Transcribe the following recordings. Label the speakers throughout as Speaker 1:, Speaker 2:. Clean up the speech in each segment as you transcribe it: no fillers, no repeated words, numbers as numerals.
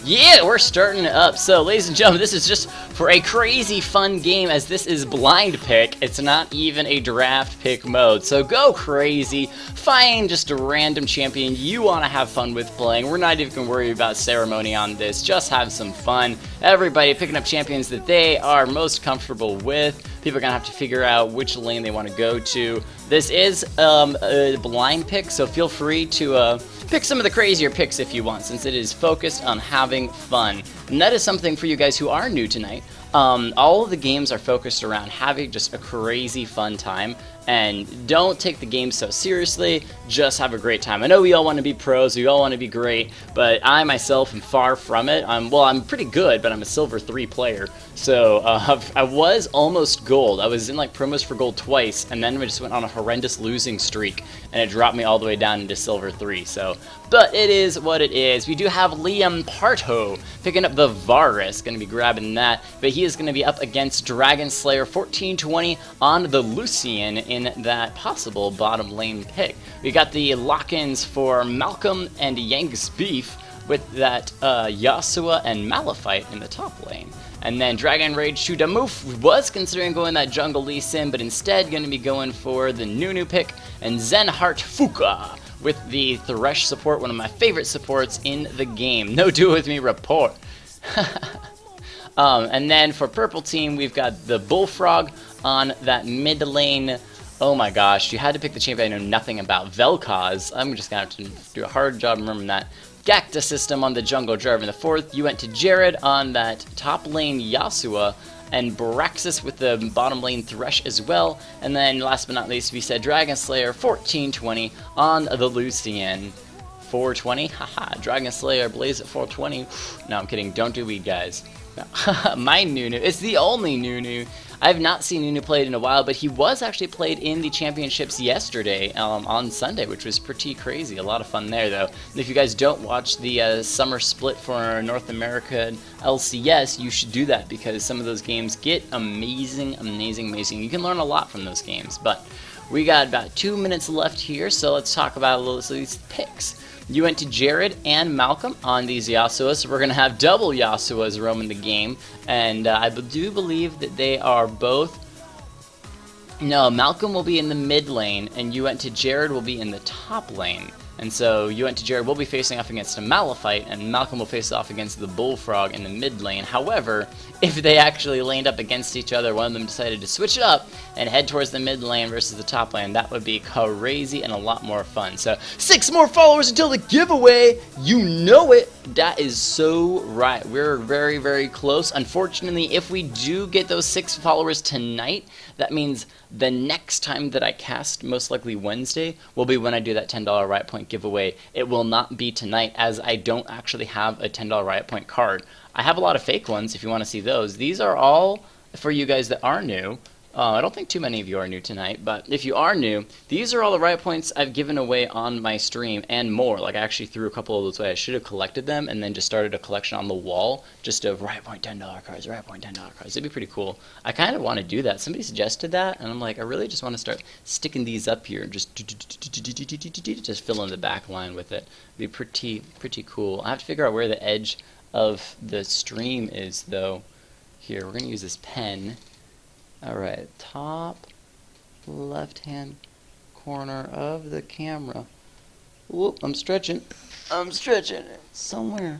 Speaker 1: Yeah, we're starting it up. So, ladies and gentlemen, this is just for a crazy fun game, as this is blind pick. It's not even a draft pick mode. So go crazy. Find just a random champion you want to have fun with playing. We're not even going to worry about ceremony on this. Just have some fun. Everybody picking up champions that they are most comfortable with. People are going to have to figure out which lane they want to go to. This is a blind pick, so feel free to pick some of the crazier picks if you want, since it is focused on having fun. And that is something for you guys who are new tonight. All of the games are focused around having just a crazy fun time, and don't take the game so seriously, just have a great time. I know we all want to be pros, we all want to be great, but I myself am far from it. I'm pretty good, but I'm a silver 3 player, so I was almost gold. I was in like promos for gold twice, and then I just went on a horrendous losing streak, and it dropped me all the way down into silver 3, so, but it is what it is. We do have Liam Parto picking up the Varus, going to be grabbing that, but he is going to be up against Dragon Slayer 1420 on the Lucian in that possible bottom lane pick. We got the lock-ins for Malcolm and Yang's Beef with that Yasuo and Malphite in the top lane. And then Dragon Rage Shudamuf was considering going that jungle Lee Sin, but instead going to be going for the Nunu pick, and Zenhart Fuka with the Thresh support, one of my favorite supports in the game. No do it with me report. And then for purple team, we've got the Bullfrog on that mid lane. Oh my gosh, you had to pick the champion I know nothing about. Vel'Koz. I'm just going to have to do a hard job remembering that. Gacta system on the jungle Jarvan the 4th. You went to Jared on that top lane Yasuo, and Braxis with the bottom lane Thresh as well. And then last but not least, we said Dragon Slayer 1420 on the Lucian. 420? Haha, Dragon Slayer Blaze at 420. No, I'm kidding. Don't do weed, guys. No. My Nunu. It's the only Nunu. I have not seen Nunu played in a while, but he was actually played in the championships yesterday on Sunday, which was pretty crazy. A lot of fun there, though. And if you guys don't watch the summer split for North America LCS, you should do that, because some of those games get amazing, amazing, amazing. You can learn a lot from those games, but we got about 2 minutes left here, so let's talk about a little of these picks. You went to Jared and Malcolm on these Yasuos, so we're going to have double Yasuos roaming the game, and I do believe that they are both... No, Malcolm will be in the mid lane, and you went to Jared will be in the top lane. And so you went to Jared will be facing off against a Malphite, and Malcolm will face off against the Bullfrog in the mid lane. However, if they actually laned up against each other, one of them decided to switch it up and head towards the mid lane versus the top lane, that would be crazy and a lot more fun. So 6 more followers until the giveaway. You know it. That is so right. We're very, very close. Unfortunately, if we do get those 6 followers tonight, that means the next time that I cast, most likely Wednesday, will be when I do that $10 Riot Point giveaway. It will not be tonight, as I don't actually have a $10 Riot Point card. I have a lot of fake ones if you want to see those. These are all for you guys that are new. I don't think too many of you are new tonight, but if you are new, these are all the Riot Points I've given away on my stream and more. Like, I actually threw a couple of those away. I should have collected them and then just started a collection on the wall just of Riot Point $10 cards, Riot Point $10 cards. It'd be pretty cool. I kind of want to do that. Somebody suggested that, and I'm like, I really just want to start sticking these up here and just fill in the back line with it. It'd be pretty cool. I have to figure out where the edge of the stream is, though. Here, we're going to use this pen. Alright, top left-hand corner of the camera. Whoop, I'm stretching. I'm stretching. Somewhere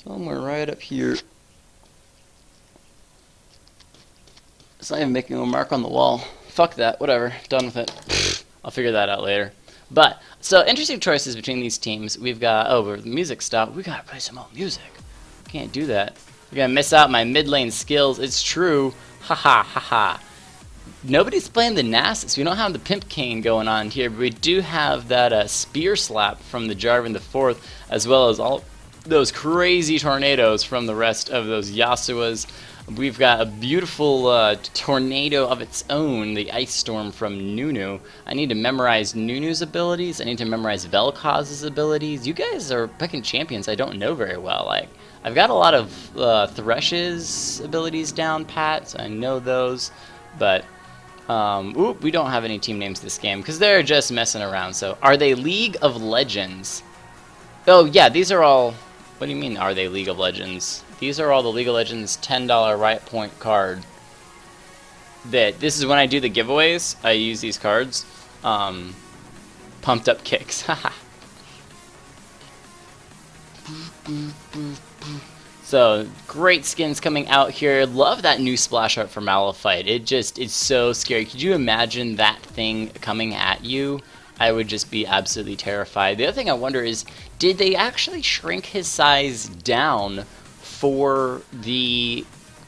Speaker 1: right up here. It's not even making a mark on the wall. Fuck that, whatever. Done with it. I'll figure that out later. But, so, interesting choices between these teams. We've got, oh, the music stopped. We gotta play some more music. Can't do that. You're gonna miss out my mid lane skills. It's true. Haha, haha. Nobody's playing the Nasus. We don't have the Pimp Cane going on here, but we do have that Spear Slap from the Jarvan the 4th, as well as all those crazy tornadoes from the rest of those Yasuas. We've got a beautiful tornado of its own, the Ice Storm from Nunu. I need to memorize Nunu's abilities. I need to memorize Vel'Koz's abilities. You guys are picking champions I don't know very well. Like, I've got a lot of Thresh's abilities down pat, so I know those, but we don't have any team names this game because they're just messing around. So, are they League of Legends? Oh, yeah, these are all... What do you mean, are they League of Legends? These are all the League of Legends $10 Riot Point card. This is when I do the giveaways, I use these cards. Pumped up kicks. Haha. So, great skins coming out here. Love that new splash art for Malphite. It just is so scary. Could you imagine that thing coming at you? I would just be absolutely terrified. The other thing I wonder is, did they actually shrink his size down for the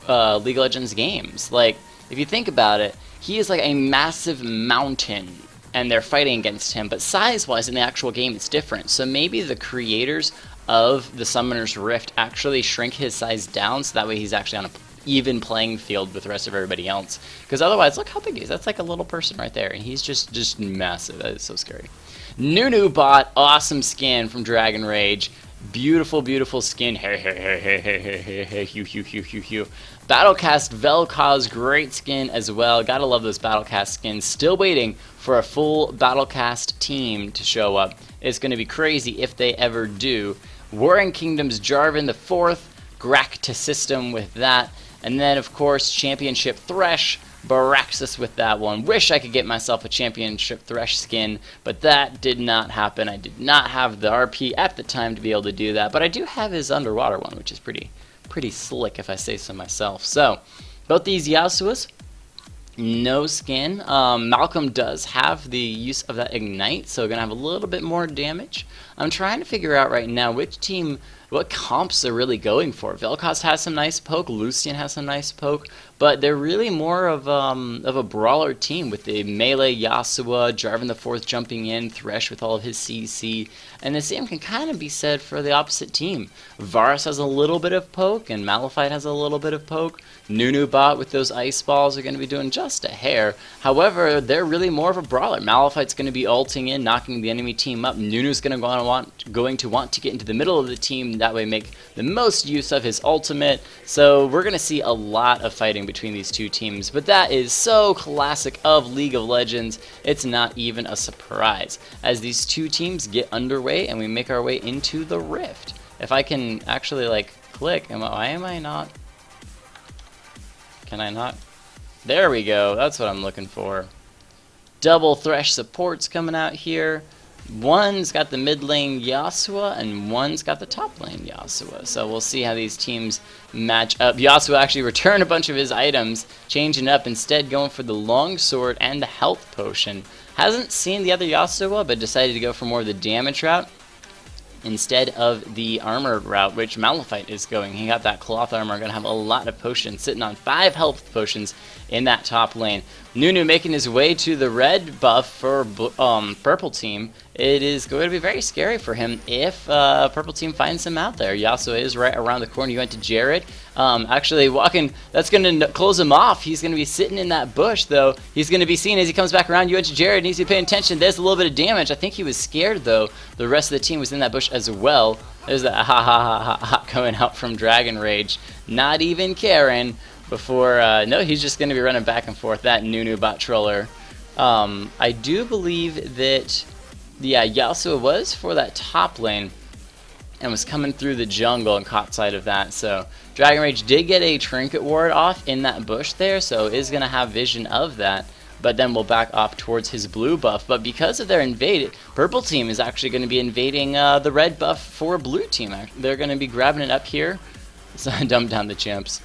Speaker 1: League of Legends games? Like, if you think about it, he is like a massive mountain, and they're fighting against him, but size-wise in the actual game it's different. So maybe the creators of the Summoner's Rift actually shrink his size down, so that way he's actually on a even playing field with the rest of everybody else. Because otherwise, look how big he is. That's like a little person right there, and he's just massive. That is so scary. Nunu bot, awesome skin from Dragon Rage. Beautiful, beautiful skin. Battlecast Vel'Koz, great skin as well. Gotta love those Battlecast skins. Still waiting for a full Battlecast team to show up. It's going to be crazy if they ever do. Warring Kingdoms Jarvan the 4th, Gracta system with that. And then, of course, Championship Thresh, Baraxis with that one. Wish I could get myself a Championship Thresh skin, but that did not happen. I did not have the RP at the time to be able to do that, but I do have his underwater one, which is pretty slick if I say so myself. So, both these Yasuas, no skin. Malcolm does have the use of that Ignite, so gonna have a little bit more damage. I'm trying to figure out right now which team, what comps they're really going for. Vel'Koz has some nice poke, Lucian has some nice poke, but they're really more of a brawler team with the melee Yasuo, Jarvan the 4th jumping in, Thresh with all of his CC, and the same can kind of be said for the opposite team. Varus has a little bit of poke, and Malphite has a little bit of poke. Nunu bot with those ice balls are going to be doing just a hair. However, they're really more of a brawler. Malphite's going to be ulting in, knocking the enemy team up. Nunu's going to want to get into the middle of the team, that way make the most use of his ultimate. So we're going to see a lot of fighting between these two teams, but that is so classic of League of Legends, it's not even a surprise. As these two teams get underway and we make our way into the Rift. If I can actually like click, why am I not? Can I not? There we go, that's what I'm looking for. Double Thresh supports coming out here. One's got the mid lane Yasuo, and one's got the top lane Yasuo. So we'll see how these teams match up. Yasuo actually returned a bunch of his items, changing up, instead going for the longsword and the health potion. Hasn't seen the other Yasuo, but decided to go for more of the damage route instead of the armored route, which Malphite is going. He got that cloth armor, going to have a lot of potions, sitting on 5 health potions in that top lane. Nunu making his way to the red buff for purple team. It is going to be very scary for him if purple team finds him out there. Yasuo is right around the corner. You went to Jared. Actually walking, that's going to close him off. He's going to be sitting in that bush, though. He's going to be seen as he comes back around. You went to Jared. Needs to be paying attention. There's a little bit of damage. I think he was scared, though. The rest of the team was in that bush as well. There's that ha ha ha ha ha coming out from Dragon Rage. Not even caring. Before, no, he's just going to be running back and forth, that Nunu bot troller. I do believe that, yeah, Yasuo was for that top lane and was coming through the jungle and caught sight of that. So Dragon Rage did get a trinket ward off in that bush there, so is going to have vision of that. But then we'll back off towards his blue buff. But because of their invade, purple team is actually going to be invading the red buff for blue team. They're going to be grabbing it up here. So dumb down the chimps.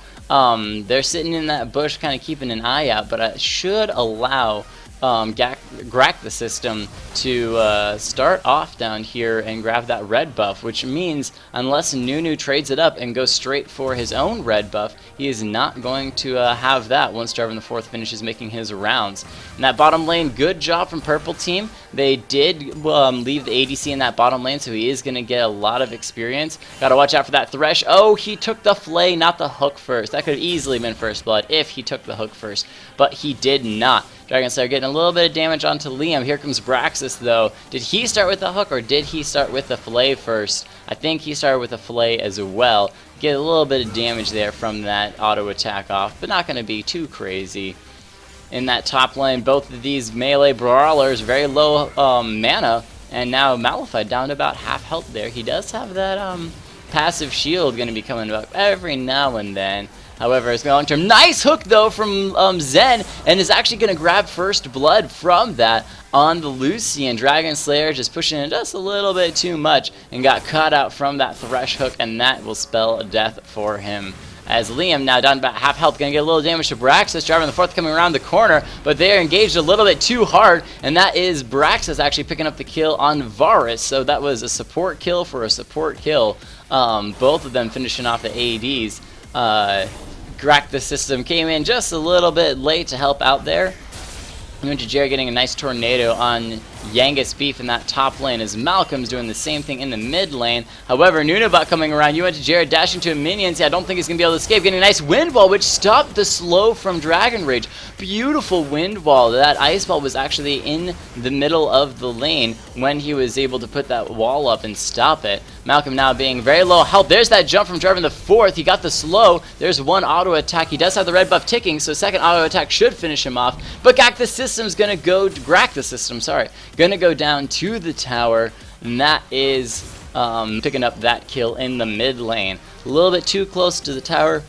Speaker 1: They're sitting in that bush kind of keeping an eye out, but I should allow Grack the system to start off down here and grab that red buff, which means unless Nunu trades it up and goes straight for his own red buff, he is not going to have that once Jarvan the 4th finishes making his rounds. In that bottom lane, good job from purple team. They did leave the ADC in that bottom lane, so he is going to get a lot of experience. Gotta watch out for that Thresh. Oh, he took the flay, not the hook first. That could have easily been first blood if he took the hook first, but he did not. Dragon Slayer getting a little bit of damage onto Liam. Here comes Braxis, though. Did he start with the hook, or did he start with the fillet first? I think he started with the fillet as well. Get a little bit of damage there from that auto attack off, but not going to be too crazy. In that top lane, both of these melee brawlers, very low mana, And now Malphite down to about half health there. He does have that passive shield going to be coming up every now and then. However, it's going to nice hook though from Zen, and is actually going to grab first blood from that on the Lucian. Dragon Slayer just pushing it just a little bit too much and got caught out from that Thresh hook, and that will spell death for him. As Liam now down about half health, going to get a little damage to Braxis. Jarvan the Fourth coming around the corner, but they are engaged a little bit too hard, and that is Braxis actually picking up the kill on Varus. So that was a support kill for a support kill. Both of them finishing off the ADs. Grack the System came in just a little bit late to help out there. We went to Jared getting a nice tornado on Yangus Beef in that top lane, as Malcolm's doing the same thing in the mid lane. However, Nunabot coming around, you went to Jared dashing to minions. I don't think he's going to be able to escape. Getting a nice wind wall, which stopped the slow from Dragon Rage. Beautiful wind wall. That ice ball was actually in the middle of the lane when he was able to put that wall up and stop it. Malcolm now being very low health. There's that jump from Jarvan the Fourth. He got the slow. There's one auto attack. He does have the red buff ticking, so second auto attack should finish him off. But Grack the System's going to go going to go down to the tower, and that is picking up that kill in the mid lane. A little bit too close to the tower.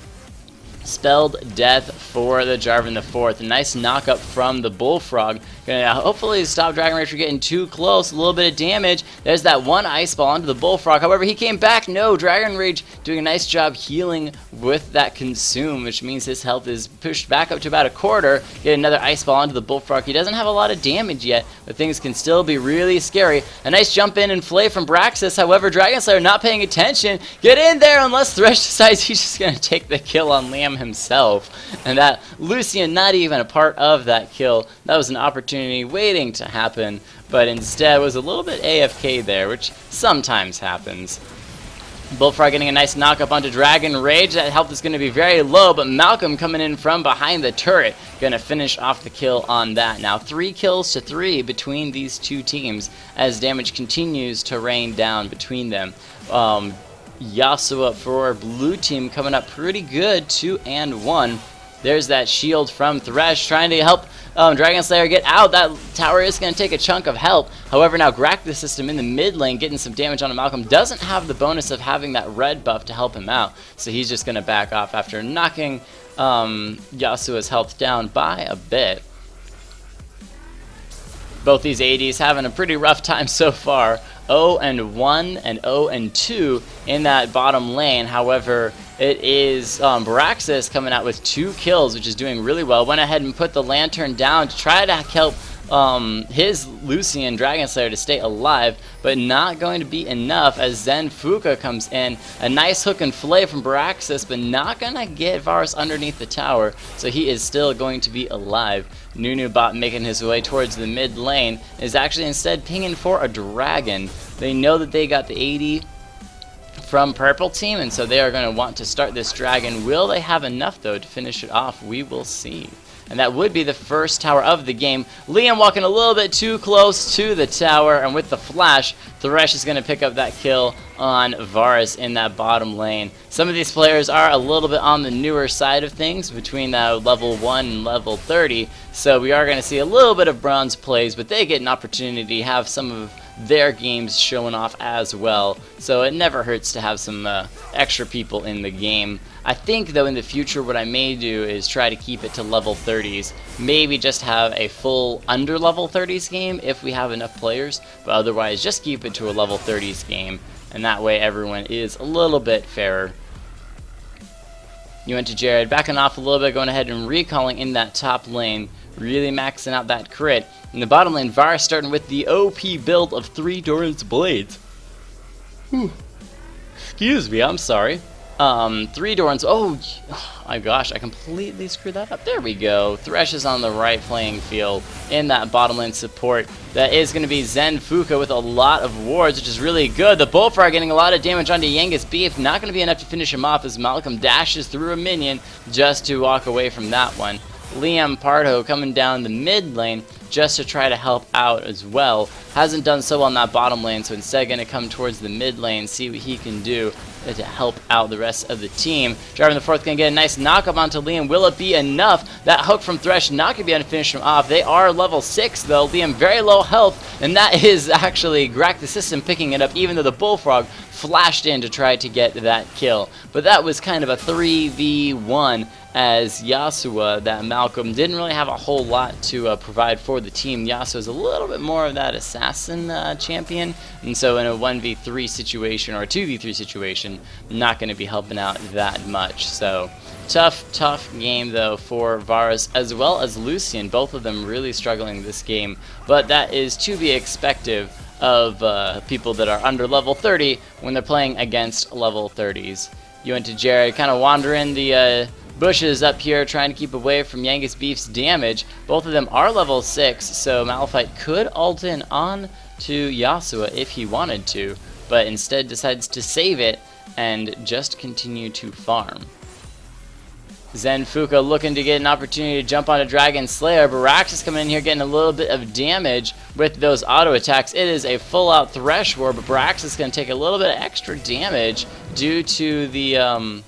Speaker 1: Spelled death for the Jarvan the Fourth. A nice knock up from the Bullfrog. Gonna hopefully stop Dragon Rage from getting too close. A little bit of damage. There's that one ice ball onto the Bullfrog. However, he came back. No, Dragon Rage doing a nice job healing with that consume, which means his health is pushed back up to about a quarter. Get another ice ball onto the Bullfrog. He doesn't have a lot of damage yet, but things can still be really scary. A nice jump in and flay from Braxis. However, Dragon Slayer not paying attention. Get in there unless Thresh decides he's just gonna take the kill on Liam himself. And that Lucian not even a part of that kill. That was an opportunity waiting to happen, but instead was a little bit AFK there, which sometimes happens. Bullfrog getting a nice knock up onto Dragon Rage. That health is going to be very low, but Malcolm coming in from behind the turret, going to finish off the kill on that. Now 3 kills to 3 between these two teams as damage continues to rain down between them. Yasuo for blue team coming up pretty good, 2 and 1. There's that shield from Thresh trying to help Dragon Slayer get out. That tower is going to take a chunk of help. However, now Grack the System in the mid lane getting some damage on Malcolm. Doesn't have the bonus of having that red buff to help him out. So he's just going to back off after knocking Yasuo's health down by a bit. Both these ADs having a pretty rough time so far. 0 and 1 and 0 and 2 in that bottom lane. However, it is Braxis coming out with 2 kills, which is doing really well. Went ahead and put the lantern down to try to help his Lucian Dragon Slayer to stay alive, but not going to be enough as Zen Fuka comes in. A nice hook and flay from Braxis, but not going to get Varus underneath the tower, so he is still going to be alive. Nunabot making his way towards the mid lane is actually instead pinging for a dragon. They know that they got the AD from purple team, and so they are going to want to start this dragon. Will they have enough though to finish it off? We will see. And that would be the first tower of the game. Liam walking a little bit too close to the tower, and with the flash, Thresh is going to pick up that kill on Varus in that bottom lane. Some of these players are a little bit on the newer side of things, between level 1 and level 30, so we are going to see a little bit of bronze plays, but they get an opportunity to have some of their games showing off as well, so it never hurts to have some extra people in the game. I think though in the future what I may do is try to keep it to level 30s, maybe just have a full under level 30s game if we have enough players, but otherwise just keep it to a level 30s game, and that way everyone is a little bit fairer. You went to Jared, backing off a little bit, going ahead and recalling in that top lane, really maxing out that crit. In the bottom lane, Varus starting with the OP build of 3 Doran's Blades. Whew. Excuse me, I'm sorry. 3 Dorans. Oh my gosh, I completely screwed that up. There we go. Thresh is on the right playing field in that bottom lane support. That is going to be Zen Fuka with a lot of wards, which is really good. The Bullfrog getting a lot of damage onto Yangus Beef. Not going to be enough to finish him off as Malcolm dashes through a minion just to walk away from that one. Liam Pardo coming down the mid lane, just to try to help out as well. Hasn't done so well on that bottom lane, so instead going to come towards the mid lane, see what he can do to help out the rest of the team. Driving the fourth, going to get a nice knock up onto Liam. Will it be enough? That hook from Thresh not going to be able to finish him off. They are level 6 though. Liam very low health, and that is actually Grack the System picking it up, even though the Bullfrog flashed in to try to get that kill. But that was kind of a 3v1 as Yasuo, that Malcolm, didn't really have a whole lot to provide for the team. Yasuo is a little bit more of that assassin champion, and so in a 1v3 situation or a 2v3 situation, not going to be helping out that much. So tough game though for Varus as well as Lucian, both of them really struggling this game, but that is to be expected of people that are under level 30 when they're playing against level 30s. You went to Jared, kind of wandering the bushes up here, trying to keep away from Yangus Beef's damage. Both of them are level 6, so Malphite could ult in on to Yasuo if he wanted to, but instead decides to save it and just continue to farm. Zen Fuka looking to get an opportunity to jump on a Dragon Slayer. Baraxis coming in here getting a little bit of damage with those auto attacks. It is a full out Thresh War, but Baraxis is going to take a little bit of extra damage due to the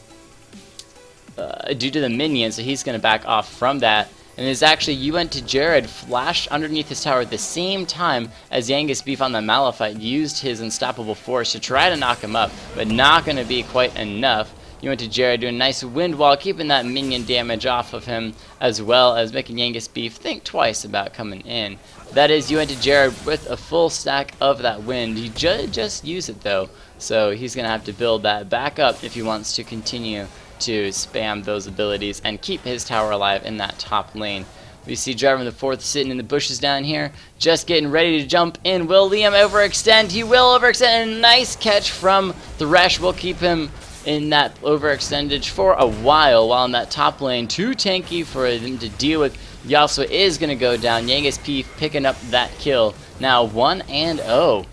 Speaker 1: minion, so he's going to back off from that. And it's actually, you went to Jared, flashed underneath his tower at the same time as Yangus Beef on the Malphite used his unstoppable force to try to knock him up, but not going to be quite enough. You went to Jared doing a nice wind wall, keeping that minion damage off of him, as well as making Yangus Beef think twice about coming in. That is, you went to Jared with a full stack of that wind. You just use it though, so he's going to have to build that back up if he wants to continue to spam those abilities and keep his tower alive in that top lane. We see Driving the Fourth sitting in the bushes down here, just getting ready to jump in. Will Liam overextend? He will overextend, and a nice catch from Thresh will keep him in that overextendage for a while in that top lane, too tanky for him to deal with. Yasuo is going to go down. Yangus Beef picking up that kill. Now 1-0.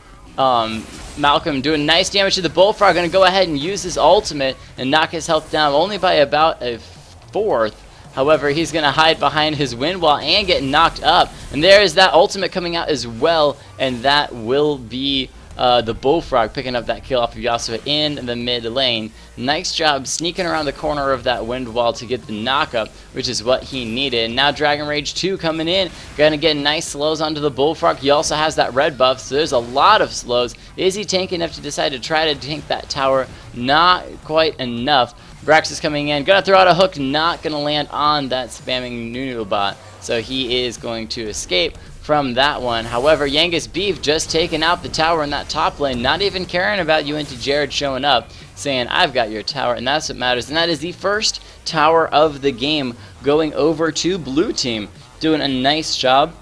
Speaker 1: Malcolm doing nice damage to the Bullfrog, going to go ahead and use his ultimate and knock his health down only by about a fourth. However, he's going to hide behind his wind wall and get knocked up. And there is that ultimate coming out as well, and that will be the Bullfrog picking up that kill off of Yasuo in the mid lane. Nice job sneaking around the corner of that wind wall to get the knockup, which is what he needed. And now Dragon Rage 2 coming in, gonna get nice slows onto the Bullfrog. He also has that red buff, so there's a lot of slows. Is he tanky enough to decide to try to tank that tower? Not quite enough. Brax is coming in, gonna throw out a hook, not gonna land on that spamming Nunu bot, so he is going to escape from that one. However, Yangus Beef just taking out the tower in that top lane, not even caring about you into Jared showing up, saying, I've got your tower, and that's what matters. And that is the first tower of the game going over to blue team, doing a nice job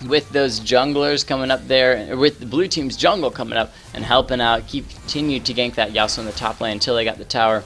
Speaker 1: with those junglers coming up there, with the blue team's jungle coming up and helping out, continue to gank that Yasuo in the top lane until they got the tower.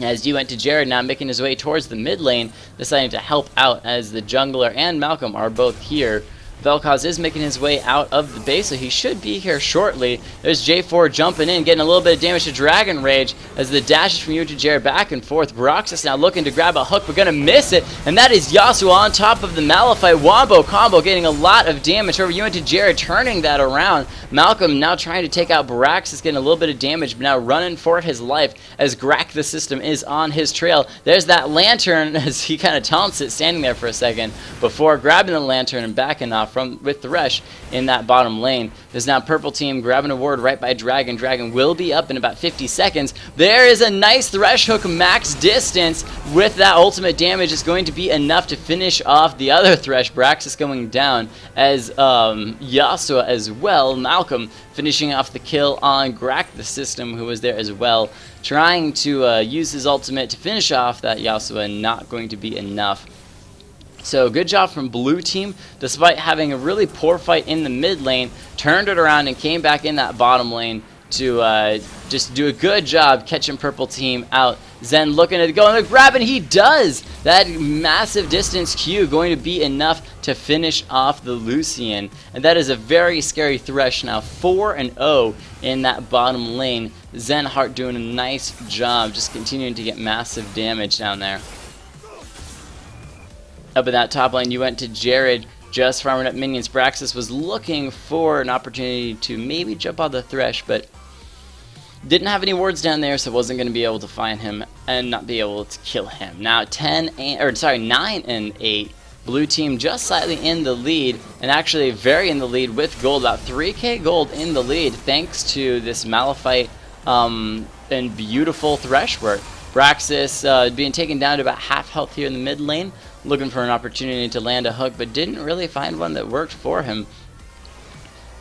Speaker 1: As you went to Jared now making his way towards the mid lane, deciding to help out as the jungler and Malcolm are both here. Vel'Koz is making his way out of the base, so he should be here shortly. There's J4 jumping in, getting a little bit of damage to Dragon Rage as the dashes from you to Jared back and forth. Baraxis now looking to grab a hook, but gonna miss it, and that is Yasuo on top of the Malphite wombo combo, getting a lot of damage. Over you into Jared, turning that around. Malcolm now trying to take out Baraxis, getting a little bit of damage, but now running for his life as Grack the System is on his trail. There's that lantern as he kind of taunts it, standing there for a second before grabbing the lantern and backing off with Thresh in that bottom lane. There's now purple team grabbing a ward right by Dragon. Dragon will be up in about 50 seconds. There is a nice Thresh hook max distance with that ultimate damage. Is going to be enough to finish off the other Thresh. Braxis going down as Yasuo as well. Malcolm finishing off the kill on Grack the System, who was there as well, trying to use his ultimate to finish off that Yasuo, and not going to be enough. So good job from blue team, despite having a really poor fight in the mid lane, turned it around and came back in that bottom lane to just do a good job catching purple team out. Zen looking to go and grab, and he does! That massive distance Q going to be enough to finish off the Lucian. And that is a very scary Thresh now, 4-0 in that bottom lane. Zen Hart doing a nice job, just continuing to get massive damage down there. Up in that top lane, you went to Jared, just farming up minions. Braxis was looking for an opportunity to maybe jump on the Thresh, but didn't have any wards down there, so wasn't going to be able to find him and not be able to kill him. Now 9 and 8. Blue team just slightly in the lead, and actually very in the lead with gold, about 3k gold in the lead, thanks to this Malphite and beautiful Thresh work. Braxis being taken down to about half health here in the mid lane, looking for an opportunity to land a hook, but didn't really find one that worked for him.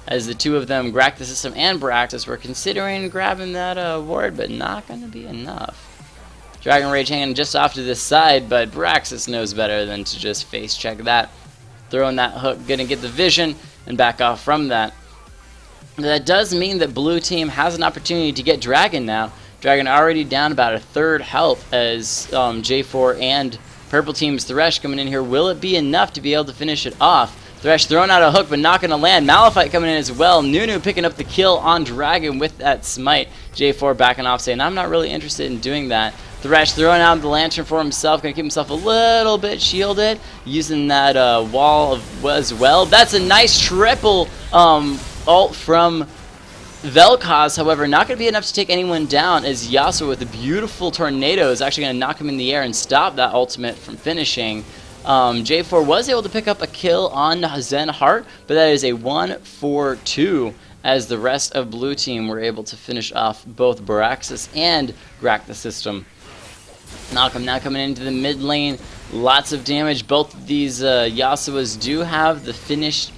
Speaker 1: As the two of them, Grack the System and Braxis, were considering grabbing that ward, but not going to be enough. Dragon Rage hanging just off to this side, but Braxis knows better than to just face check that. Throwing that hook, gonna get the vision, and back off from that. That does mean that blue team has an opportunity to get Dragon now. Dragon already down about a third health as J4 and purple team's Thresh coming in here. Will it be enough to be able to finish it off? Thresh throwing out a hook, but not going to land. Malphite coming in as well. Nunu picking up the kill on Dragon with that smite. J4 backing off, saying, I'm not really interested in doing that. Thresh throwing out the lantern for himself, going to keep himself a little bit shielded, using that wall as well. That's a nice triple ult from Vel'Koz, however, not going to be enough to take anyone down, as Yasuo with a beautiful tornado is actually going to knock him in the air and stop that ultimate from finishing. J4 was able to pick up a kill on Zen Heart, but that is a 1-4-2, as the rest of blue team were able to finish off both Braxis and Grack the System. Malcolm now coming into the mid lane, lots of damage. Both of these Yasuos do have the finished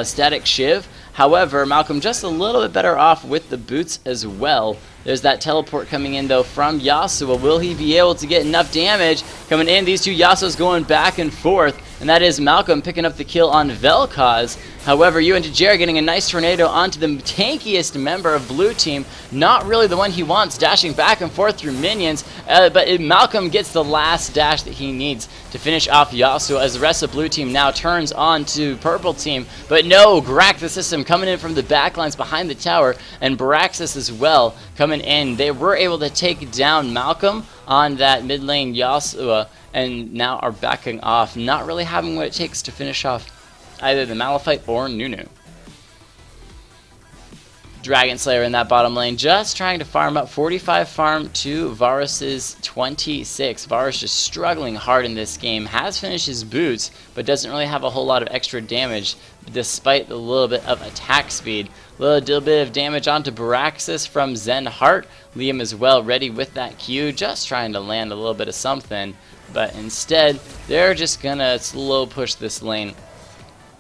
Speaker 1: static Shiv. However, Malcolm just a little bit better off with the boots as well. There's that teleport coming in though from Yasuo. Will he be able to get enough damage coming in? These two Yasuos going back and forth, and that is Malcolm picking up the kill on Vel'Koz. However, Duocasting getting a nice tornado onto the tankiest member of blue team. Not really the one he wants, dashing back and forth through minions, but Malcolm gets the last dash that he needs to finish off Yasuo, as the rest of blue team now turns on to purple team. But no, Grack the System coming in from the backlines behind the tower, and Braxis as well coming in. They were able to take down Malcolm on that mid lane Yasuo, and now are backing off, not really having what it takes to finish off either the Malphite or Nunu. Dragon Slayer in that bottom lane, just trying to farm up 45 farm to Varus's 26. Varus just struggling hard in this game, has finished his boots, but doesn't really have a whole lot of extra damage, despite a little bit of attack speed. A little bit of damage onto Braxis from Zen Heart. Liam as well, ready with that Q, just trying to land a little bit of something, but instead, they're just gonna slow push this lane.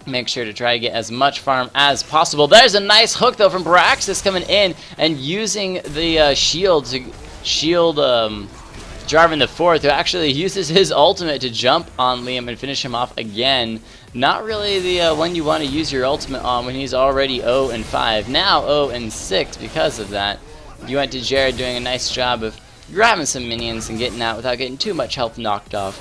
Speaker 1: Make sure to try to get as much farm as possible. There's a nice hook though from Braxis coming in and using the shield to shield Jarvan the Fourth, who actually uses his ultimate to jump on Liam and finish him off again. Not really the one you want to use your ultimate on when he's already 0-5. Now 0-6 because of that. Duocasting doing a nice job of grabbing some minions and getting out without getting too much health knocked off.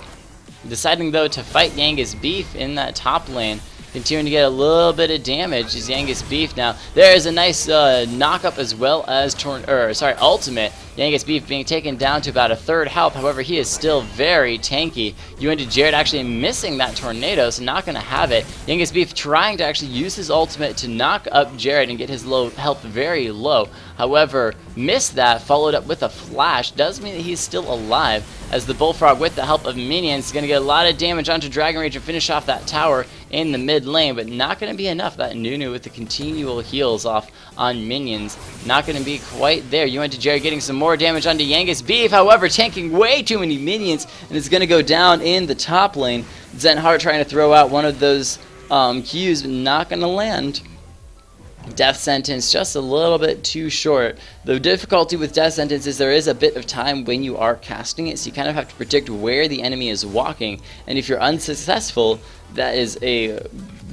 Speaker 1: Deciding though to fight Yangus Beef in that top lane. Continuing to get a little bit of damage is Yangus Beef now. There is a nice knock-up as well as ultimate. Yangus Beef being taken down to about a third health. However, he is still very tanky. Jared actually missing that tornado, so not going to have it. Yangus Beef trying to actually use his ultimate to knock up Jared and get his low health very low. However, missed that, followed up with a flash. Does mean that he's still alive, as the Bullfrog, with the help of minions, is going to get a lot of damage onto Dragon Rage and finish off that tower in the mid lane, but not going to be enough. That Nunu with the continual heals off on minions, not going to be quite there. Jared getting some more damage onto Yangus Beef, however, tanking way too many minions, and it's going to go down in the top lane. Zen Heart trying to throw out one of those Qs, but not going to land. Death Sentence just a little bit too short. The difficulty with Death Sentence is there is a bit of time when you are casting it, so you kind of have to predict where the enemy is walking, and if you're unsuccessful, that is a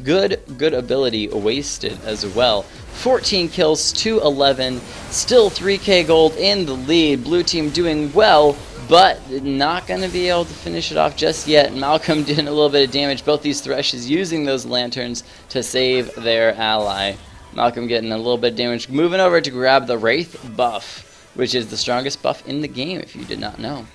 Speaker 1: good ability wasted as well. 14 kills to 11, still 3k gold in the lead. Blue team doing well, but not going to be able to finish it off just yet. Malcolm did a little bit of damage. Both these Threshes using those lanterns to save their ally. Malcolm getting a little bit of damage. Moving over to grab the Wraith buff, which is the strongest buff in the game if you did not know.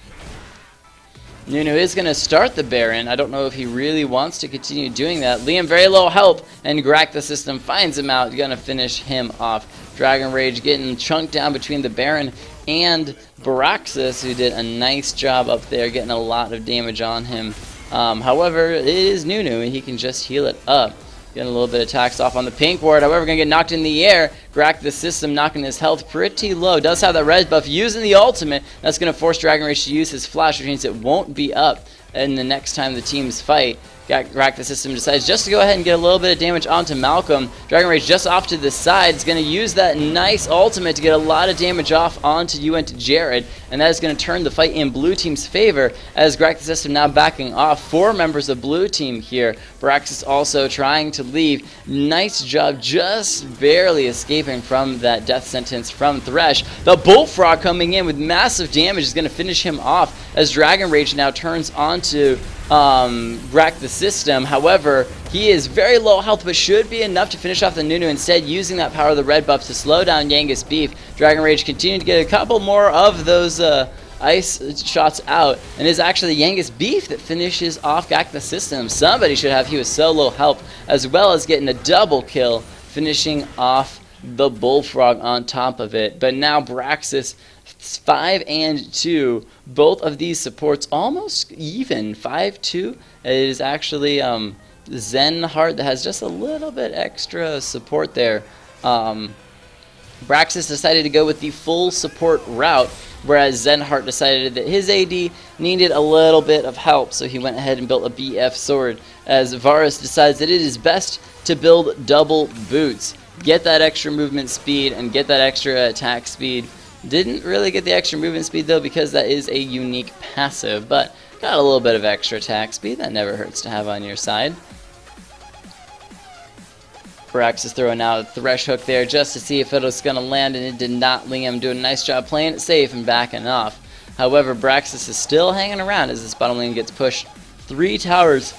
Speaker 1: Nunu is going to start the Baron. I don't know if he really wants to continue doing that. Liam very low health, and Grack the System finds him out. Going to finish him off. Dragon Rage getting chunked down between the Baron and Baraxis, who did a nice job up there, getting a lot of damage on him. However, it is Nunu, and he can just heal it up. Getting a little bit of tax off on the pink ward. However, going to get knocked in the air. Grack the System knocking his health pretty low. Does have that res buff using the ultimate. That's going to force Dragon Rage to use his flash, which means it won't be up. And the next time the teams fight, Grack the System decides just to go ahead and get a little bit of damage onto Malcolm. Dragon Rage just off to the side. It's going to use that nice ultimate to get a lot of damage off onto Jared. And that is going to turn the fight in blue team's favor as Grack the System now backing off. 4 members of blue team here. Baraxis also trying to leave. Nice job, just barely escaping from that death sentence from Thresh. The Bullfrog coming in with massive damage is going to finish him off as Dragon Rage now turns onto Grack the System. However, he is very low health, but should be enough to finish off the Nunu. Instead, using that power of the red buff to slow down Yangus Beef. Dragon Rage continuing to get a couple more of those ice shots out, and it's actually Yangus Beef that finishes off Grack the System. Somebody should have. He was so low health, as well as getting a double kill, finishing off the Bullfrog on top of it. But now Braxis 5 and 2, both of these supports almost even. 5-2. It is actually Zen Heart that has just a little bit extra support there. Braxis decided to go with the full support route, whereas Zen Heart decided that his AD needed a little bit of help, so he went ahead and built a BF sword, as Varus decides that it is best to build double boots. Get that extra movement speed and get that extra attack speed. Didn't really get the extra movement speed though, because that is a unique passive, but got a little bit of extra attack speed. That never hurts to have on your side. Brax is throwing out a Thresh hook there just to see if it was going to land, and it did not. Liam doing a nice job playing it safe and backing off. However, Braxis is still hanging around as this bottom lane gets pushed 3 towers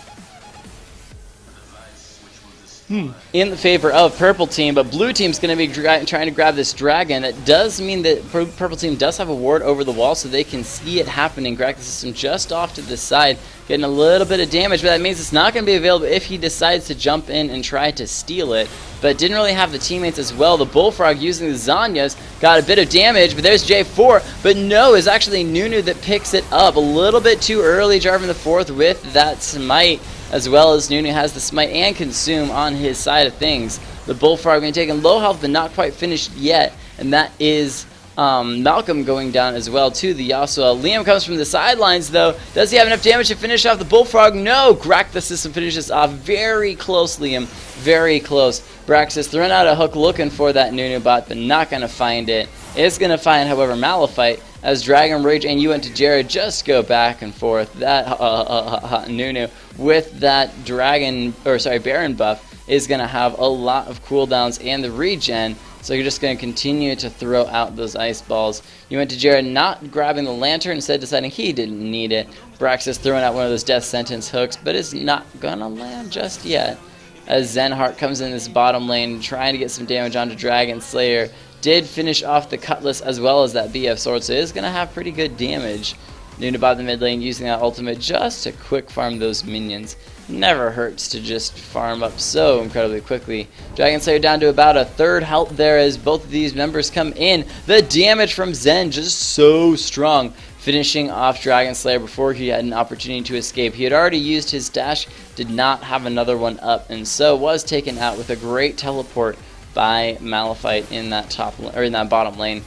Speaker 1: in the favor of purple team, but blue team's going to be trying to grab this dragon. That does mean that purple team does have a ward over the wall, so they can see it happening. Grack the System just off to the side, getting a little bit of damage, but that means it's not going to be available if he decides to jump in and try to steal it. But didn't really have the teammates as well. The Bullfrog using the Zanyas got a bit of damage, but there's J4. But no, it's actually Nunu that picks it up a little bit too early. Jarvan the 4th with that smite, as well as Nunu has the smite and consume on his side of things. The Bullfrog being taken low health, but not quite finished yet, and that is Malcolm going down as well to the Yasuo. Liam comes from the sidelines though. Does he have enough damage to finish off the Bullfrog? No! Grack the System finishes off very close, Liam. Very close. Braxis throwing out a hook looking for that Nunu bot, but not going to find it. It's going to find, however, Malphite, as Dragon Rage and Jared just go back and forth. That Nunu with that Baron buff is going to have a lot of cooldowns and the regen. So you're just going to continue to throw out those ice balls. Jared not grabbing the lantern, instead deciding he didn't need it. Braxis throwing out one of those death sentence hooks, but it's not going to land just yet. As Zenheart comes in this bottom lane, trying to get some damage onto Dragon Slayer. Did finish off the Cutlass as well as that BF sword, so it is going to have pretty good damage. Nunu bot the mid lane using that ultimate just to quick farm those minions. Never hurts to just farm up so incredibly quickly. Dragon Slayer down to about a 3rd health there as both of these members come in. The damage from Zen just so strong, finishing off Dragon Slayer before he had an opportunity to escape. He had already used his dash, did not have another one up, and so was taken out with a great teleport by Malphite in that bottom lane.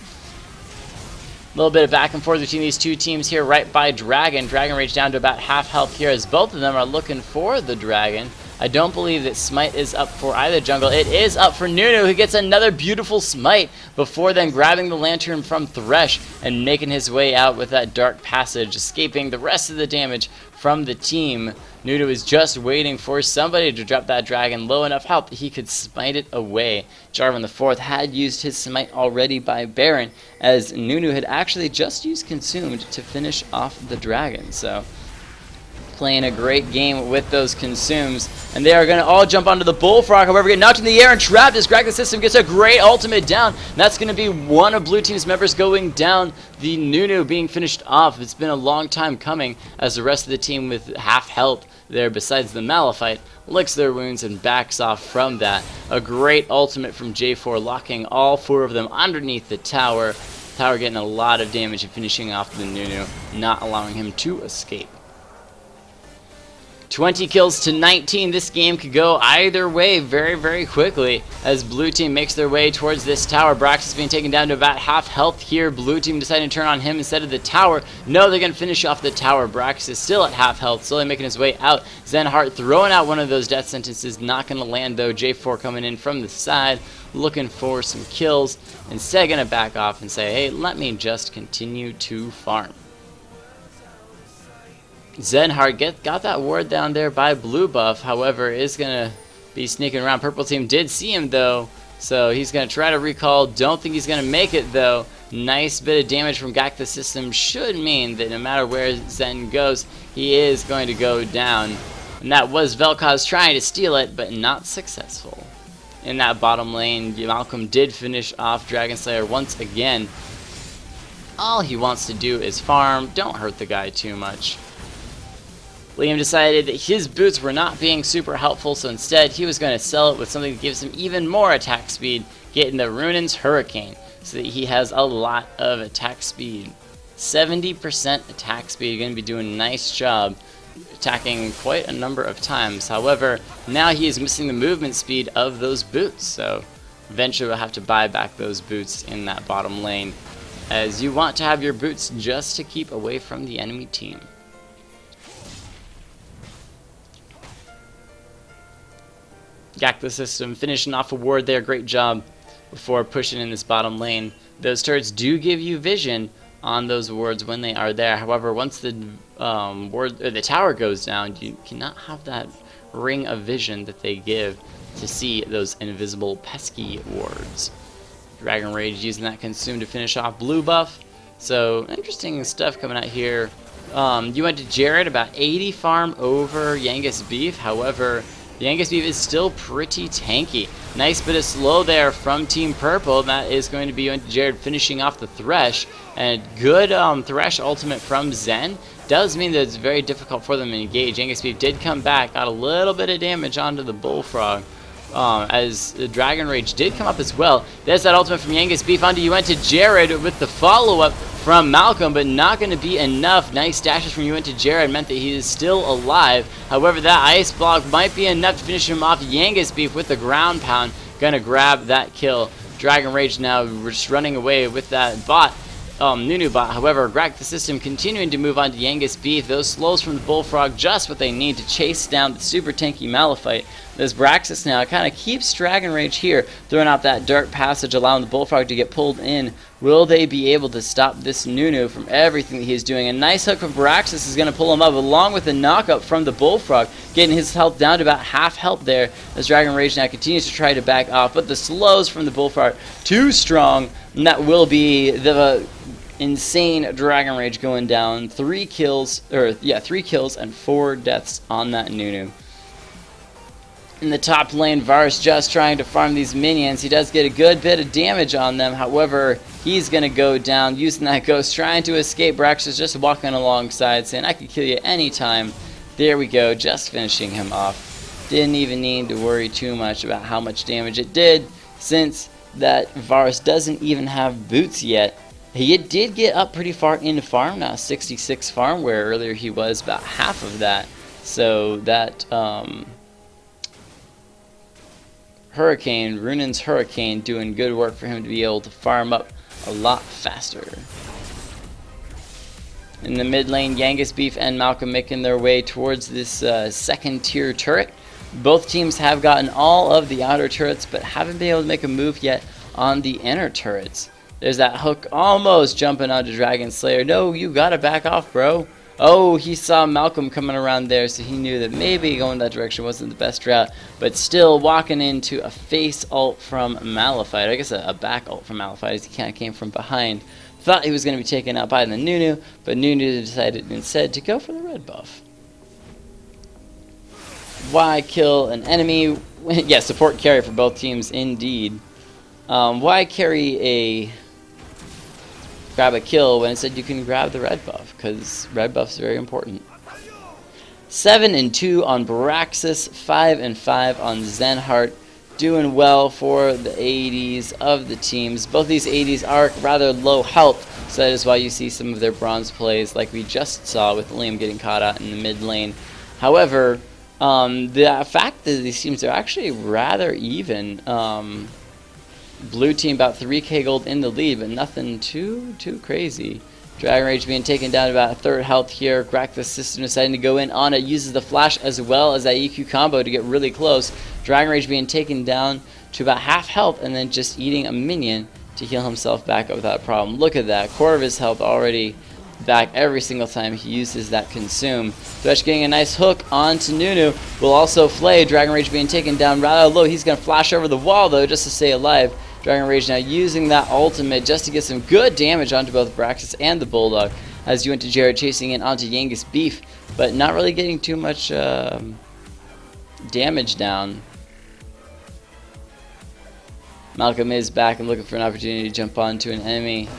Speaker 1: A little bit of back and forth between these two teams here right by Dragon. Dragon Rage down to about half health here as both of them are looking for the Dragon. I don't believe that Smite is up for either jungle. It is up for Nunu, who gets another beautiful Smite before then grabbing the Lantern from Thresh and making his way out with that Dark Passage, escaping the rest of the damage from the team. Nunu is just waiting for somebody to drop that Dragon low enough health that he could smite it away. Jarvan the 4th had used his smite already by Baron, as Nunu had actually just used Consumed to finish off the Dragon. So playing a great game with those consumes. And they are going to all jump onto the Bullfrog, however, get knocked in the air and trapped as Greg the System gets a great ultimate down. And that's going to be one of Blue Team's members going down, the Nunu being finished off. It's been a long time coming as the rest of the team with half health there besides the Malphite licks their wounds and backs off from that. A great ultimate from J4, locking all 4 of them underneath the tower. Tower getting a lot of damage and finishing off the Nunu, not allowing him to escape. 20 kills to 19. This game could go either way very, very quickly as Blue Team makes their way towards this tower. Brax is being taken down to about half health here. Blue Team deciding to turn on him instead of the tower. No, they're going to finish off the tower. Brax is still at half health, slowly making his way out. Zenhart throwing out one of those death sentences. Not going to land though. J4 coming in from the side, looking for some kills. Instead going to back off and say, hey, let me just continue to farm. Zenhart got that ward down there by Blue Buff, however, is going to be sneaking around. Purple Team did see him, though, so he's going to try to recall. Don't think he's going to make it, though. Nice bit of damage from Gak the System should mean that no matter where Zen goes, he is going to go down. And that was Vel'Koz trying to steal it, but not successful. In that bottom lane, Malcolm did finish off Dragon Slayer once again. All he wants to do is farm. Don't hurt the guy too much. Liam decided that his boots were not being super helpful, so instead he was going to sell it with something that gives him even more attack speed, getting the Runin's Hurricane, so that he has a lot of attack speed. 70% attack speed, going to be doing a nice job attacking quite a number of times. However, now he is missing the movement speed of those boots, so eventually we'll have to buy back those boots in that bottom lane, as you want to have your boots just to keep away from the enemy team. Gak the System finishing off a ward there, great job before pushing in this bottom lane. Those turrets do give you vision on those wards when they are there. However, once the the tower goes down, you cannot have that ring of vision that they give to see those invisible pesky wards. Dragon Rage using that consume to finish off Blue Buff. So interesting stuff coming out here. You went to Jared, about 80 farm over Yangus Beef. However, the Yangus Beef is still pretty tanky. Nice bit of slow there from Team Purple. That is going to be Jared finishing off the Thresh. And good Thresh ultimate from Zen does mean that it's very difficult for them to engage. Yangus Beef did come back, got a little bit of damage onto the Bullfrog. As the Dragon Rage did come up as well. There's that ultimate from Yangus Beef onto you went to Jared with the follow-up from Malcolm, but not going to be enough. Nice dashes from you went to Jared meant that he is still alive. However, that ice block might be enough to finish him off. Yangus Beef with the ground pound, gonna grab that kill. Dragon Rage now just running away with that bot. Nunu bot. However, Grak the System continuing to move on to Yangus Beef. Those slows from the Bullfrog, just what they need to chase down the super tanky Malphite. This Braxis now kind of keeps Dragon Rage here, throwing out that dark passage, allowing the Bullfrog to get pulled in. Will they be able to stop this Nunu from everything that he's doing? A nice hook from Braxis is going to pull him up, along with a knockup from the Bullfrog, getting his health down to about half health there, as Dragon Rage now continues to try to back off. But the slows from the Bullfrog, too strong, and that will be the insane Dragon Rage going down. 3 kills and 4 deaths on that Nunu. In the top lane, Varus just trying to farm these minions. He does get a good bit of damage on them. However, he's going to go down using that ghost, trying to escape. Brax is just walking alongside, saying, I can kill you anytime. There we go, just finishing him off. Didn't even need to worry too much about how much damage it did, since that Varus doesn't even have boots yet. He did get up pretty far into farm now, 66 farm, where earlier he was about half of that. So that Hurricane, Runin's Hurricane, doing good work for him to be able to farm up a lot faster. In the mid lane, Yangus Beef and Malcolm making their way towards this second tier turret. Both teams have gotten all of the outer turrets, but haven't been able to make a move yet on the inner turrets. There's that hook almost jumping onto Dragon Slayer. No, you gotta back off, bro. Oh, he saw Malcolm coming around there, so he knew that maybe going that direction wasn't the best route. But still walking into a face ult from Malphite. I guess a back ult from Malphite, as he kind of came from behind. Thought he was going to be taken out by the Nunu, but Nunu decided instead to go for the red buff. Why kill an enemy? Yeah, support carry for both teams, indeed. Why carry a grab a kill when instead you can grab the red buff? Because red buff is very important. 7-2 on Braxis, 5-5 on Zenhart. Doing well for the 80s of the teams. Both these 80s are rather low health, so that is why you see some of their bronze plays like we just saw with Liam getting caught out in the mid lane. However, the fact that these teams are actually rather even. Blue team about 3k gold in the lead, but nothing too crazy. Dragon Rage being taken down to about a third health here. Grack the system deciding to go in on it. Uses the flash as well as that EQ combo to get really close. Dragon Rage being taken down to about half health and then just eating a minion to heal himself back up without problem. Look at that. Quarter of his health already back every single time he uses that consume. Thresh getting a nice hook onto Nunu. Will also flay. Dragon Rage being taken down rather low. He's going to flash over the wall though just to stay alive. Dragon Rage now using that ultimate just to get some good damage onto both Braxis and the Bulldog as you went to Jared chasing in onto Yangus Beef, but not really getting too much damage down. Malcolm is back and looking for an opportunity to jump onto an enemy.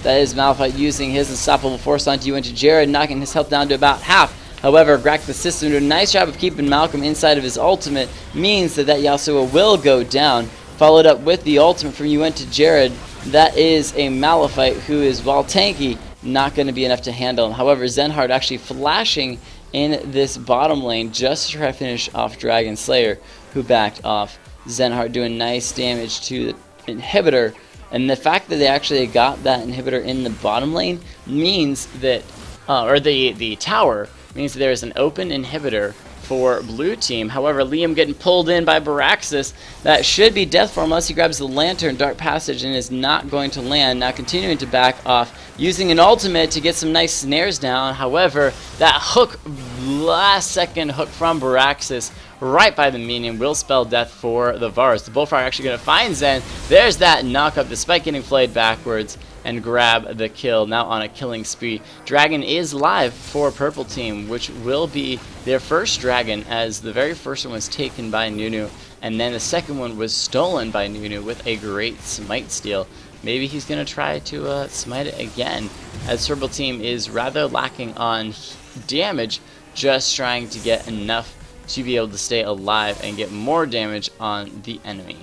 Speaker 1: That is Malphite using his unstoppable force onto you into Jared, knocking his health down to about half. However, Grack the system did a nice job of keeping Malcolm inside of his ultimate, means that Yasuo will go down. Followed up with the ultimate from you into Jared. That is a Malphite who is, while tanky, not going to be enough to handle him. However, Zenhart actually flashing in this bottom lane just to try to finish off Dragon Slayer, who backed off. Zenhart doing nice damage to the inhibitor. And the fact that they actually got that inhibitor in the bottom lane means that, or the tower, means that there is an open inhibitor for blue team. However, Liam getting pulled in by Baraxis. That should be death for him unless he grabs the lantern, Dark Passage, and is not going to land. Now continuing to back off, using an ultimate to get some nice snares down. However, that hook, last second hook from Baraxis, right by the minion, will spell death for the Varus. The Bullfrog actually going to find Zen. There's that knockup despite getting flayed backwards and grab the kill, now on a killing spree. Dragon is live for purple team, which will be their first dragon, as the very first one was taken by Nunu, and then the second one was stolen by Nunu with a great smite steal. Maybe he's going to try to smite it again, as purple team is rather lacking on damage, just trying to get enough to be able to stay alive and get more damage on the enemy.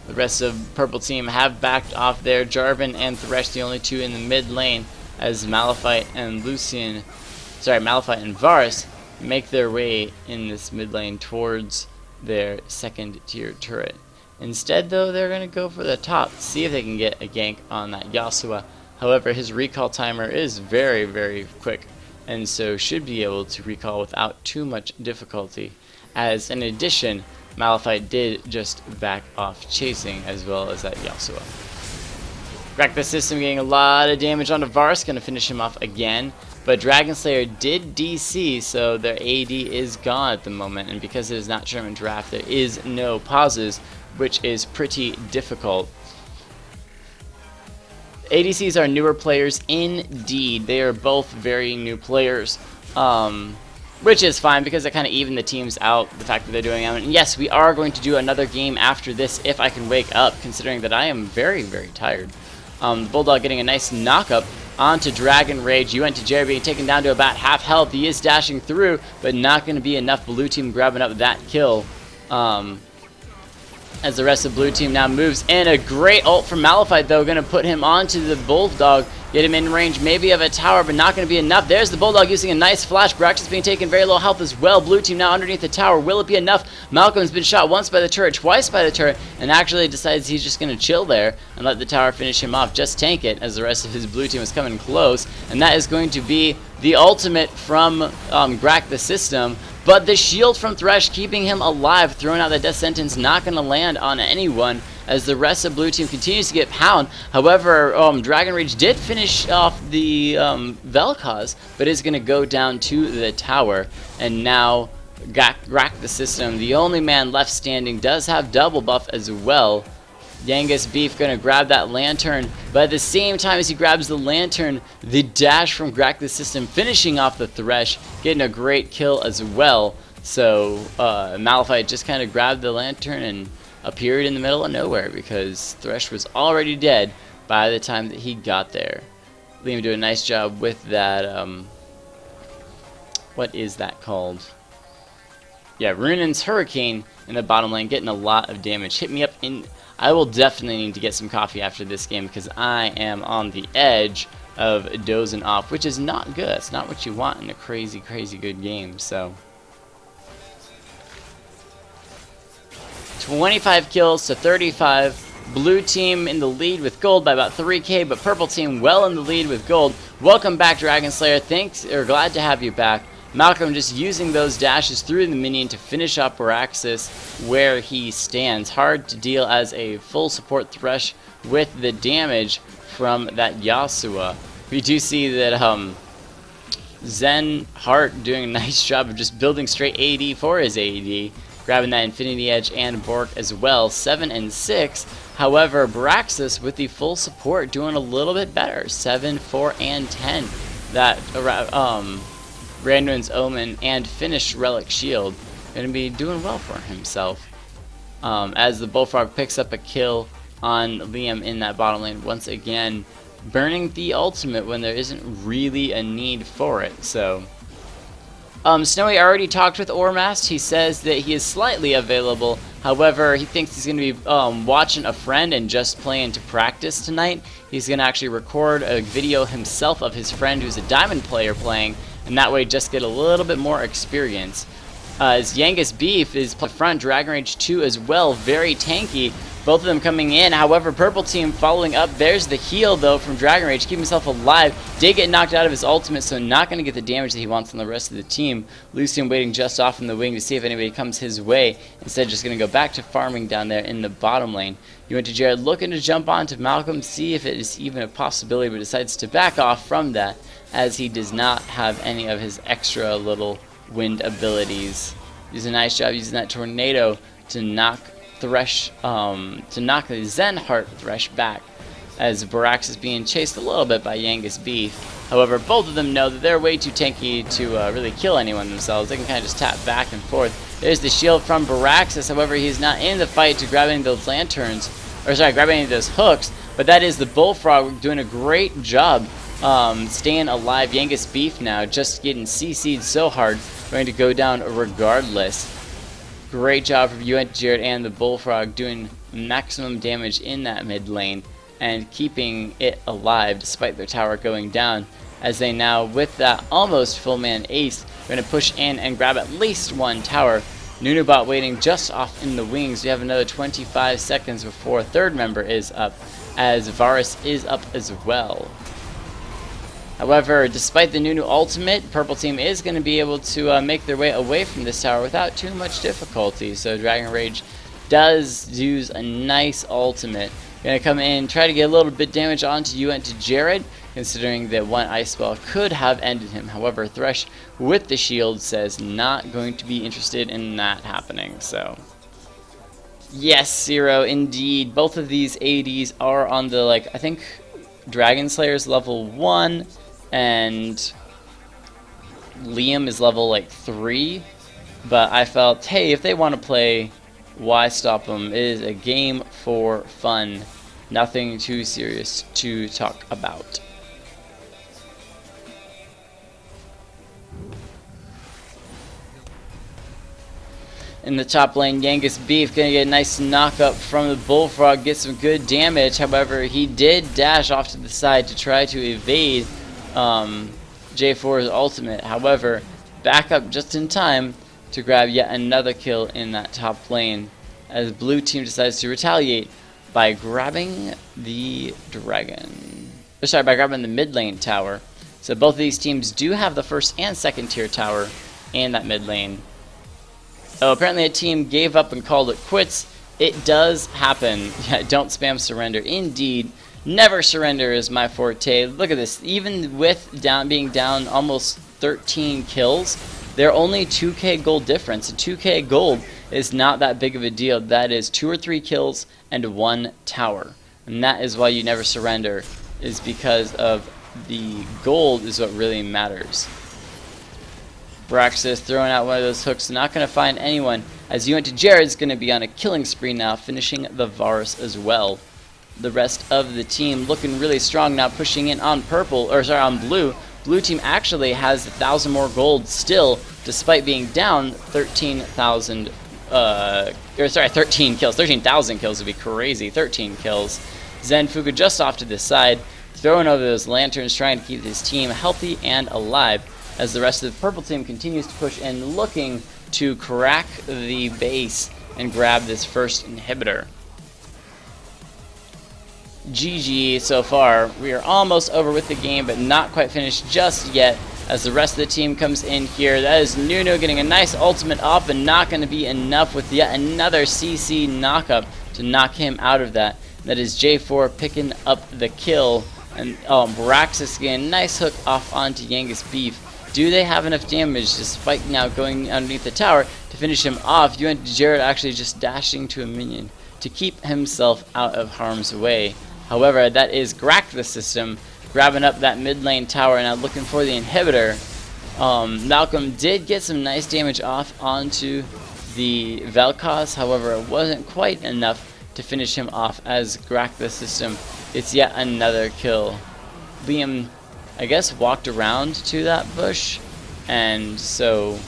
Speaker 1: The rest of purple team have backed off there. Jarvan and Thresh, the only two in the mid lane, as Malphite and Malphite and Varus make their way in this mid lane towards their second tier turret. Instead, though, they're going to go for the top, see if they can get a gank on that Yasuo. However, his recall timer is very quick, and so should be able to recall without too much difficulty, as in addition, Malphite did just back off chasing, as well as that Yasuo. Crack the system, getting a lot of damage onto Varus, going to finish him off again. But Dragon Slayer did DC, so their AD is gone at the moment, and because it is not tournament draft, there is no pauses, which is pretty difficult. ADCs are newer players indeed. They are both very new players. Which is fine because it kind of even the teams out, the fact that they're doing it. And yes, we are going to do another game after this if I can wake up, considering that I am very tired. The Bulldog getting a nice knockup onto Dragon Rage. You went to Jerry being taken down to about half health. He is dashing through, but not going to be enough. Blue team grabbing up that kill. As the rest of blue team now moves in. A great ult from Malphite, though, going to put him onto the Bulldog. Get him in range maybe of a tower, but not going to be enough. There's the Bulldog using a nice flash. Braxis being taken very low health as well. Blue team now underneath the tower. Will it be enough? Malcolm's been shot once by the turret, twice by the turret, and actually decides he's just going to chill there and let the tower finish him off. Just tank it as the rest of his blue team is coming close. And that is going to be the ultimate from Grack the System. But the shield from Thresh keeping him alive, throwing out the death sentence, not going to land on anyone as the rest of blue team continues to get pound. However, Dragon Rage did finish off the Vel'Koz, but is going to go down to the tower. And now Grack the System, the only man left standing, does have double buff as well. Yangus Beef gonna grab that lantern, but at the same time as he grabs the lantern, the dash from Crack the System finishing off the Thresh, getting a great kill as well. So Malphite just kind of grabbed the lantern and appeared in the middle of nowhere because Thresh was already dead by the time that he got there. Liam doing a nice job with that, what is that called? Yeah, Runan's Hurricane in the bottom lane, getting a lot of damage. Hit me up in... I will definitely need to get some coffee after this game because I am on the edge of dozing off, which is not good. It's not what you want in a crazy, crazy good game, so... 25 kills to 35. Blue team in the lead with gold by about 3k, but purple team well in the lead with gold. Welcome back, Dragon Slayer. Thanks, or glad to have you back. Malcolm just using those dashes through the minion to finish up Araxis where he stands. Hard to deal as a full support Thresh with the damage from that Yasuo. We do see that Zen Hart doing a nice job of just building straight AD for his AD. Grabbing that Infinity Edge and Bork as well, 7 and 6. However, Braxis with the full support doing a little bit better, 7, 4, and 10. That Randuin's Omen and finished Relic Shield going to be doing well for himself. As the Bullfrog picks up a kill on Liam in that bottom lane, once again burning the ultimate when there isn't really a need for it. So. Snowy already talked with Ormast. He says that he is slightly available. However, he thinks he's going to be watching a friend and just playing to practice tonight. He's going to actually record a video himself of his friend who's a diamond player playing, and that way just get a little bit more experience. As Yangus Beef is front, Dragon Rage 2 as well, very tanky. Both of them coming in. However, purple team following up. There's the heal, though, from Dragon Rage. Keep himself alive. Did get knocked out of his ultimate, so not going to get the damage that he wants on the rest of the team. Lucian waiting just off in the wing to see if anybody comes his way. Instead, just going to go back to farming down there in the bottom lane. You went to Jared looking to jump onto Malcolm, see if it is even a possibility, but decides to back off from that as he does not have any of his extra little wind abilities. He's a nice job using that tornado to knock Thresh, to knock the Zen Heart Thresh back, as Barax is being chased a little bit by Yangus Beef. However, both of them know that they're way too tanky to really kill anyone themselves. They can kind of just tap back and forth. There's the shield from Baraxis. However, he's not in the fight to grab any of those lanterns, or sorry, grab any of those hooks. But that is the Bullfrog doing a great job staying alive. Yangus Beef now just getting CC'd so hard, going to go down regardless. Great job from you, Jared, and the Bullfrog doing maximum damage in that mid lane and keeping it alive despite their tower going down, as they now, with that almost full man ace, are going to push in and grab at least one tower. Nunubot waiting just off in the wings. We have another 25 seconds before third member is up, as Varus is up as well. However, despite the Nunu ultimate, purple team is going to be able to make their way away from this tower without too much difficulty. So Dragon Rage does use a nice ultimate. Going to come in, try to get a little bit damage onto you and to Jared, considering that one ice spell could have ended him. However, Thresh with the shield says not going to be interested in that happening. So yes, Zero, indeed. Both of these ADs are on the, I think Dragon Slayer's level 1. And Liam is level 3, but I felt, hey, if they want to play, why stop them? It is a game for fun, nothing too serious to talk about. In the top lane, Yangus Beef going to get a nice knock up from the Bullfrog, get some good damage. However, he did dash off to the side to try to evade J4's ultimate. However, back up just in time to grab yet another kill in that top lane, as blue team decides to retaliate by grabbing the dragon. By grabbing the mid lane tower. So both of these teams do have the first and second tier tower in that mid lane. Oh, apparently a team gave up and called it quits. It does happen. Yeah, don't spam surrender. Indeed. Never surrender is my forte. Look at this. Even with being down almost 13 kills, They're only 2k gold difference. 2k gold is not that big of a deal. That is 2 or 3 kills and 1 tower. And that is why you never surrender, is because of the gold is what really matters. Braxis throwing out one of those hooks, not going to find anyone, as you went to Jared's going to be on a killing spree now, finishing the Varus as well. The rest of the team looking really strong now, pushing in on on blue. Blue team actually has 1,000 more gold still, despite being down 13,000, 13 kills. 13,000 kills would be crazy. 13 kills. Zenfuga just off to the side, throwing over those lanterns, trying to keep his team healthy and alive, as the rest of the purple team continues to push in, looking to crack the base and grab this first inhibitor. GG so far. We are almost over with the game, but not quite finished just yet, as the rest of the team comes in here. That is Nuno getting a nice ultimate off, but not going to be enough with yet another CC knockup to knock him out of that. That is J4 picking up the kill, and Braxis getting a nice hook off onto Yangus Beef. Do they have enough damage, despite now going underneath the tower, to finish him off? You went to Jared actually just dashing to a minion to keep himself out of harm's way. However, that is Grack the system, grabbing up that mid lane tower and now looking for the inhibitor. Malcolm did get some nice damage off onto the Vel'Koz, however, it wasn't quite enough to finish him off, as Grack the system, it's yet another kill. Liam, I guess, walked around to that bush, and so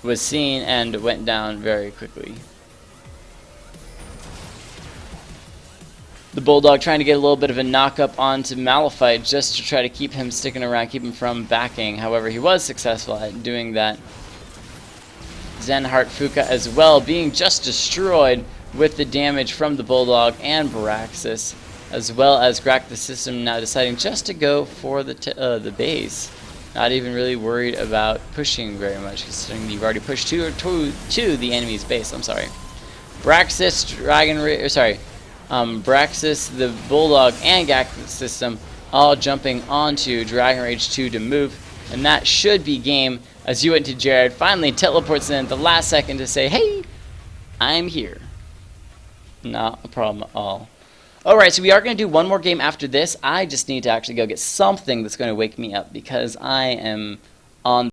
Speaker 1: was seen and went down very quickly. The Bulldog trying to get a little bit of a knock-up onto Malphite just to try to keep him sticking around, keep him from backing. However, he was successful at doing that. Zenhart Fuka as well, being just destroyed with the damage from the Bulldog and Baraxis, as well as Grack the system now deciding just to go for the base. Not even really worried about pushing very much, considering you've already pushed to the enemy's base. I'm sorry. Braxis, Braxis, the Bulldog, and Grack the system all jumping onto Dragon Rage 2 to move, and that should be game, as you went to Jared, finally teleports in at the last second to say, hey, I'm here. Not a problem at all. Alright, so we are going to do one more game after this. I just need to actually go get something that's going to wake me up, because I am on